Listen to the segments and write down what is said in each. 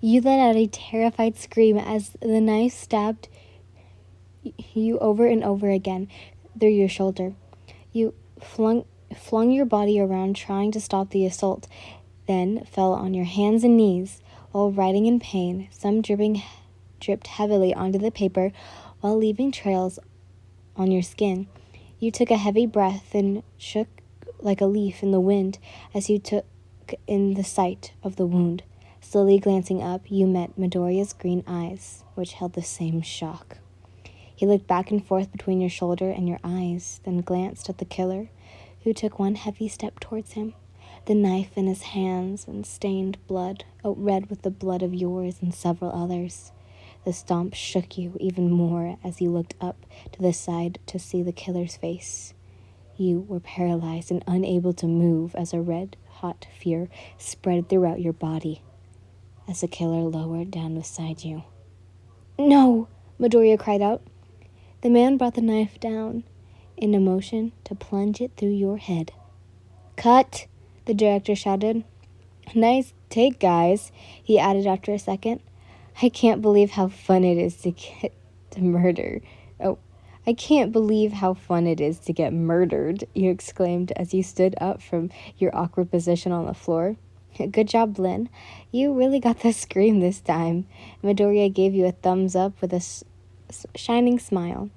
You let out a terrified scream as the knife stabbed you over and over again through your shoulder. You flung your body around trying to stop the assault, then fell on your hands and knees while writhing in pain. Some dripped heavily onto the paper while leaving trails on your skin. You took a heavy breath and shook like a leaf in the wind as you took in the sight of the wound. Slowly glancing up, you met Midoriya's green eyes, which held the same shock. He looked back and forth between your shoulder and your eyes, then glanced at the killer, who took one heavy step towards him, the knife in his hands and stained blood, red with the blood of yours and several others. The stomp shook you even more as you looked up to the side to see the killer's face. You were paralyzed and unable to move as a red-hot fear spread throughout your body as the killer lowered down beside you. "No!" Midoriya cried out. The man brought the knife down in a motion to plunge it through your head. "Cut!" the director shouted. "Nice take, guys," he added after a second. I can't believe how fun it is to get to murder. I can't believe how fun it is to get murdered," you exclaimed as you stood up from your awkward position on the floor. "Good job, Lynn. You really got the scream this time." Midoriya gave you a thumbs up with a shining smile.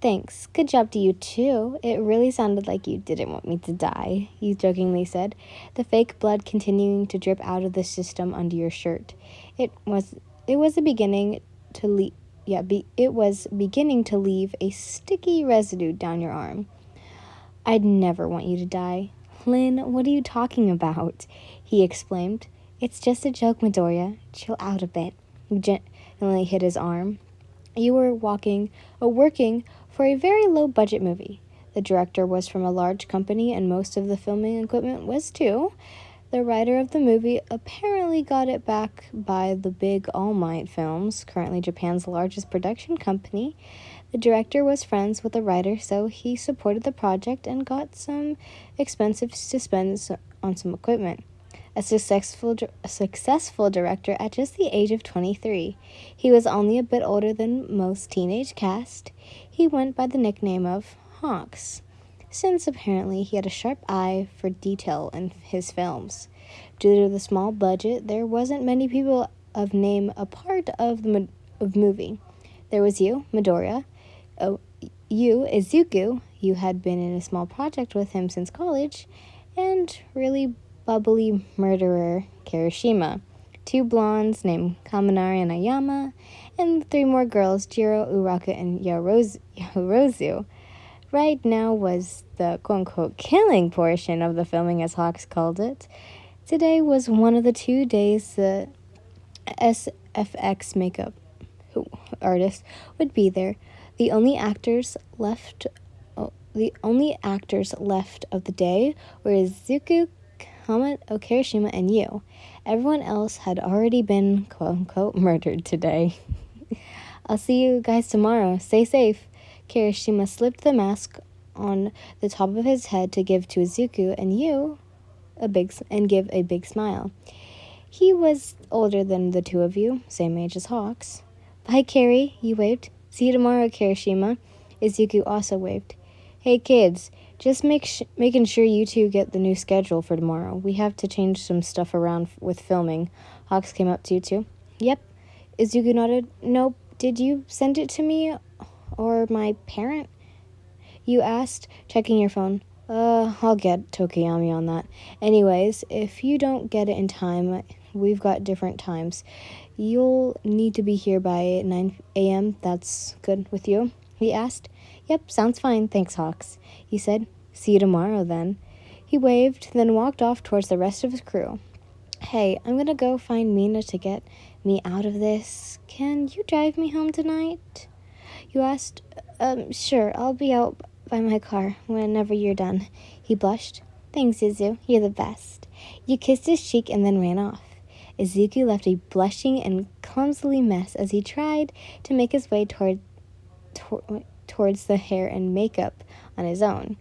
"Thanks. Good job to you, too. It really sounded like you didn't want me to die," he jokingly said, the fake blood continuing to drip out of the system under your shirt. It was beginning to leave a sticky residue down your arm. "I'd never want you to die." "Lynn, what are you talking about?" he exclaimed. "It's just a joke, Midoriya. Chill out a bit." You gently hit his arm. You were working for a very low-budget movie. The director was from a large company, and most of the filming equipment was too. The writer of the movie apparently got it back by the Big All Might Films, currently Japan's largest production company. The director was friends with the writer, so he supported the project and got some expensive to spend on some equipment. A successful director at just the age of 23. He was only a bit older than most teenage cast. He went by the nickname of Hawks, since apparently he had a sharp eye for detail in his films. Due to the small budget, there wasn't many people of name a part of the movie. There was you, Midoriya. You, Izuku. You had been in a small project with him since college. And really bubbly murderer Kirishima. 2 blondes named Kaminari and Ayama. And 3 more girls, Jiro, Uraka, and Yorozu. Right now was the quote-unquote killing portion of the filming, as Hawks called it. Today was one of the 2 days the SFX makeup artist would be there. The only actors left of the day were Izuku, Kirishima, and you. Everyone else had already been quote-unquote murdered today. "I'll see you guys tomorrow. Stay safe." Kirishima slipped the mask on the top of his head to give to Izuku and give a big smile. He was older than the 2 of you, same age as Hawks. "Bye, Kiri," you waved. "See you tomorrow, Kirishima." Izuku also waved. "Hey, kids, just making sure you 2 get the new schedule for tomorrow. We have to change some stuff around with filming." Hawks came up to you 2. "Yep." Izuku nodded. "Nope. Did you send it to me or my parent?" you asked, checking your phone. I'll get Tokiyami on that. Anyways, if you don't get it in time, we've got different times. You'll need to be here by 9 a.m. That's good with you?" he asked. "Yep, sounds fine. Thanks, Hawks," he said. "See you tomorrow, then." He waved, then walked off towards the rest of his crew. "Hey, I'm gonna go find Mina to get me out of this. Can you drive me home tonight?" you asked. Sure, I'll be out by my car whenever you're done." He blushed. "Thanks, Izu. You're the best." You kissed his cheek and then ran off. Izuku left a blushing and clumsily mess as he tried to make his way towards the hair and makeup on his own.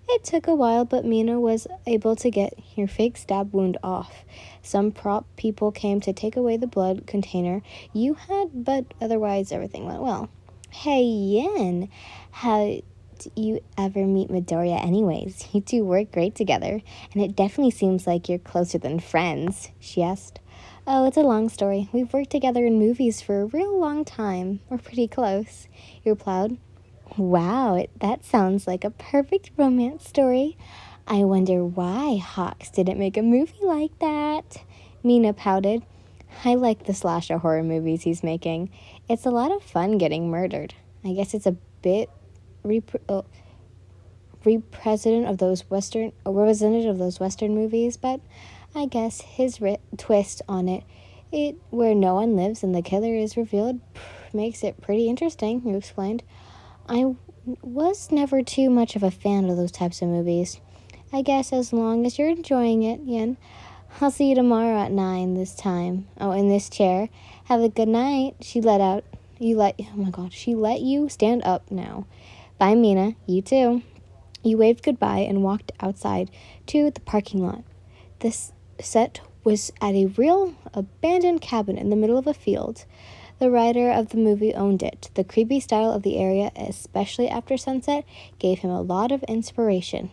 It took a while, but Mina was able to get your fake stab wound off. Some prop people came to take away the blood container you had, but otherwise everything went well. Hey, Yin, how did you ever meet Midoriya anyways? You two work great together, and it definitely seems like you're closer than friends, she asked. Oh, it's a long story. We've worked together in movies for a real long time. We're pretty close, he replied. Wow, that sounds like a perfect romance story. I wonder why Hawks didn't make a movie like that. Mina pouted. I like the slasher horror movies he's making. It's a lot of fun getting murdered. I guess it's a bit representative of those Western movies, but I guess his twist on it where no one lives and the killer is revealed, makes it pretty interesting, you explained. I was never too much of a fan of those types of movies. I guess as long as you're enjoying it, Yen. I'll see you tomorrow at 9 this time. Oh, in this chair. Have a good night. She let you stand up now. Bye, Mina. You too. You waved goodbye and walked outside to the parking lot. This set was at a real abandoned cabin in the middle of a field. The writer of the movie owned it. The creepy style of the area, especially after sunset, gave him a lot of inspiration.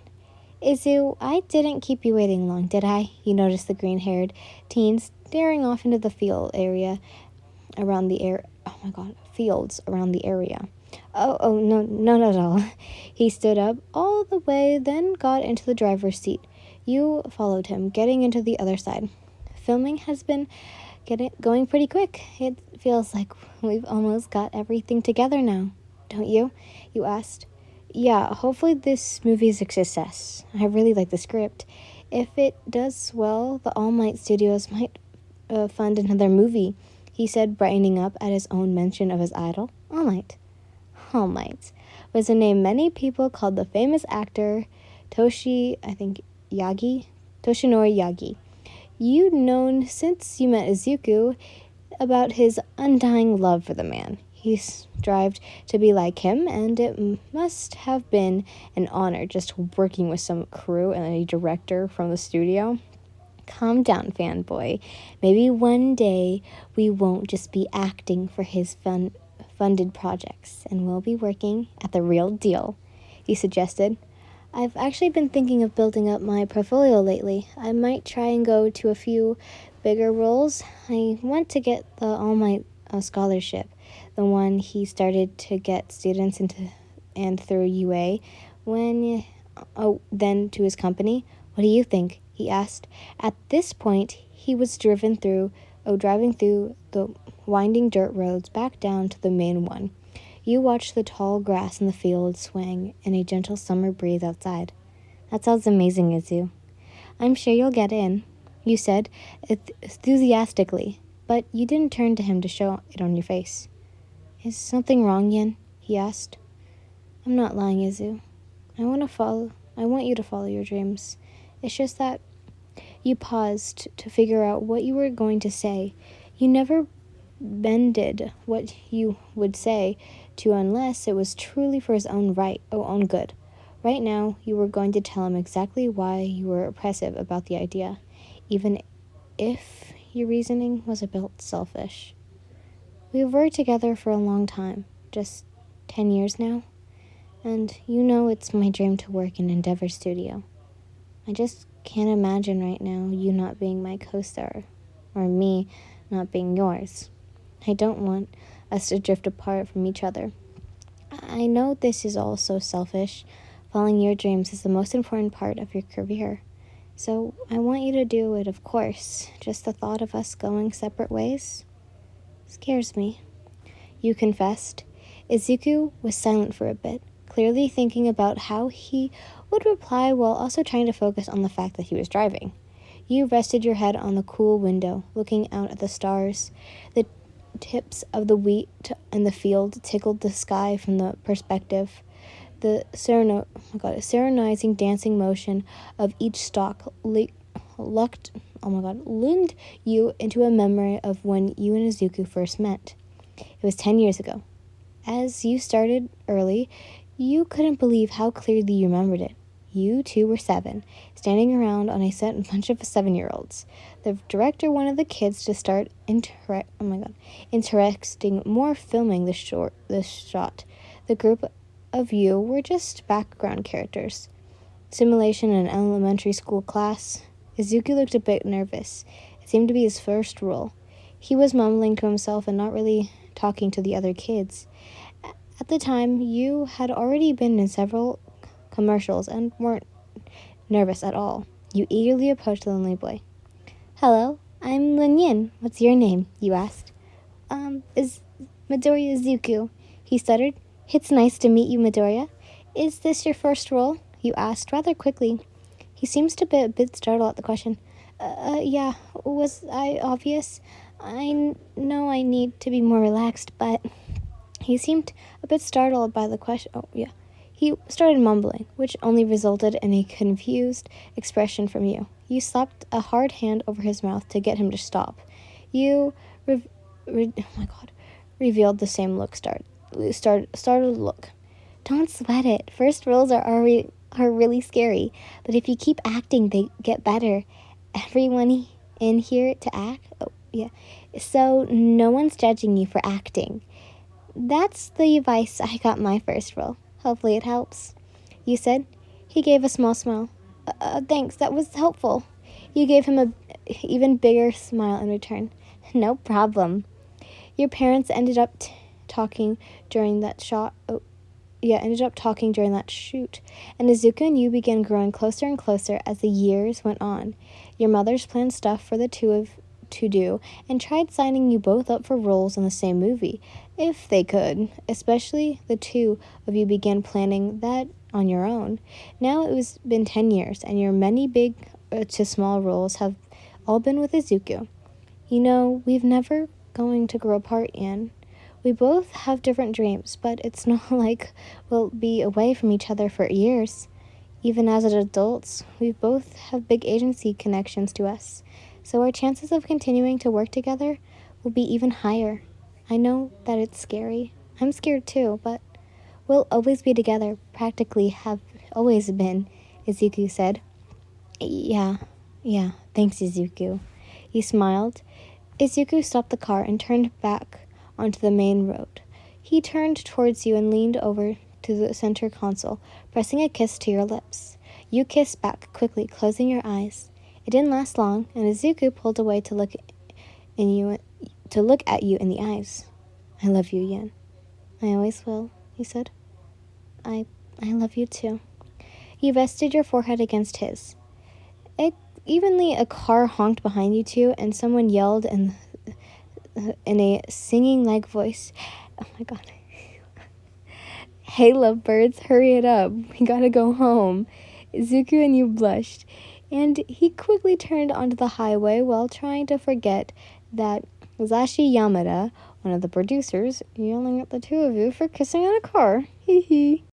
Izu, I didn't keep you waiting long, did I? You noticed the green-haired teen staring off into the fields around the area. Oh, no, not at all. He stood up all the way, then got into the driver's seat. You followed him, getting into the other side. Filming has been going pretty quick. It feels like we've almost got everything together now, don't you? You asked. Yeah, hopefully this movie is a success. I really like the script. If it does well, the All Might Studios might fund another movie, he said, brightening up at his own mention of his idol. All Might. All Might was a name many people called the famous actor Toshinori Yagi. You'd known since you met Izuku about his undying love for the man. He strived to be like him, and it must have been an honor just working with some crew and a director from the studio. Calm down, fanboy. Maybe one day we won't just be acting for his funded projects, and we'll be working at the real deal, he suggested. I've actually been thinking of building up my portfolio lately. I might try and go to a few bigger roles. I want to get the All Might scholarship, the one he started to get students into and through UA, then to his company. What do you think? He asked. At this point, he was driving through the winding dirt roads back down to the main one. You watched the tall grass in the field swing in a gentle summer breeze outside. That sounds amazing, Izu. I'm sure you'll get in, you said enthusiastically, but you didn't turn to him to show it on your face. Is something wrong, Yin? He asked. I'm not lying, Izu. I want you to follow your dreams. It's just that you paused to figure out what you were going to say. You never bended what you would say to unless it was truly for his own good. Right now, you were going to tell him exactly why you were oppressive about the idea, even if your reasoning was a bit selfish. We've worked together for a long time, just 10 years now, and you know it's my dream to work in Endeavor Studio. I just can't imagine right now you not being my co-star, or me not being yours. I don't want us to drift apart from each other. I know this is all so selfish. Following your dreams is the most important part of your career. So I want you to do it, of course. Just the thought of us going separate ways scares me, you confessed. Izuku was silent for a bit, clearly thinking about how he would reply while also trying to focus on the fact that he was driving. You rested your head on the cool window, looking out at the stars. The tips of the wheat in the field tickled the sky from the perspective. The serenizing dancing motion of each stalk lulled you into a memory of when you and Izuku first met. It was 10 years ago. As you started early, you couldn't believe how clearly you remembered it. You two were 7, standing around on a set with a bunch of 7-year-olds. The director wanted the kids to start interesting more filming this shot. The group of you were just background characters. Simulation in an elementary school class. Izuku looked a bit nervous. It seemed to be his first role. He was mumbling to himself and not really talking to the other kids. At the time, you had already been in several commercials and weren't nervous at all. You eagerly approached the lonely boy. "Hello, I'm Lin Yin. What's your name?" you asked. Is Midoriya Izuku," he stuttered. "It's nice to meet you, Midoriya. Is this your first role?" you asked rather quickly. He seems to be a bit startled at the question. Yeah, was I obvious? I know I need to be more relaxed, but..." He seemed a bit startled by the question. Oh, yeah. He started mumbling, which only resulted in a confused expression from you. You slapped a hard hand over his mouth to get him to stop. You revealed the same startled look. "Don't sweat it. First roles are really scary, but if you keep acting, they get better. Everyone in here to act? Oh, yeah. So no one's judging you for acting." "That's the advice I got my first role. Hopefully it helps," you said. He gave a small smile. Thanks, that was helpful." You gave him a even bigger smile in return. "No problem." Your parents ended up talking during that shoot, and Izuku and you began growing closer and closer as the years went on. Your mothers planned stuff for the two of to do and tried signing you both up for roles in the same movie, if they could. Especially the two of you began planning that on your own. Now been 10 years, and your many big to small roles have all been with Izuku. You know, we've never going to grow apart, Ian. We both have different dreams, but it's not like we'll be away from each other for years. Even as adults, we both have big agency connections to us, so our chances of continuing to work together will be even higher. I know that it's scary. I'm scared too, but we'll always be together, practically have always been," Izuku said. Yeah, thanks, Izuku." He smiled. Izuku stopped the car and turned back onto the main road. He turned towards you and leaned over to the center console, pressing a kiss to your lips. You kissed back quickly, closing your eyes. It didn't last long, and Izuku pulled away to look at you in the eyes. "I love you, Yin." "I always will," he said. I love you too." You rested your forehead against his. Evenly, a car honked behind you two, and someone yelled in a singing-like voice. Oh my god. "Hey, lovebirds, hurry it up. We gotta go home." Izuku and you blushed, and he quickly turned onto the highway while trying to forget that Zashi Yamada, one of the producers, yelling at the two of you for kissing in a car. Hee hee.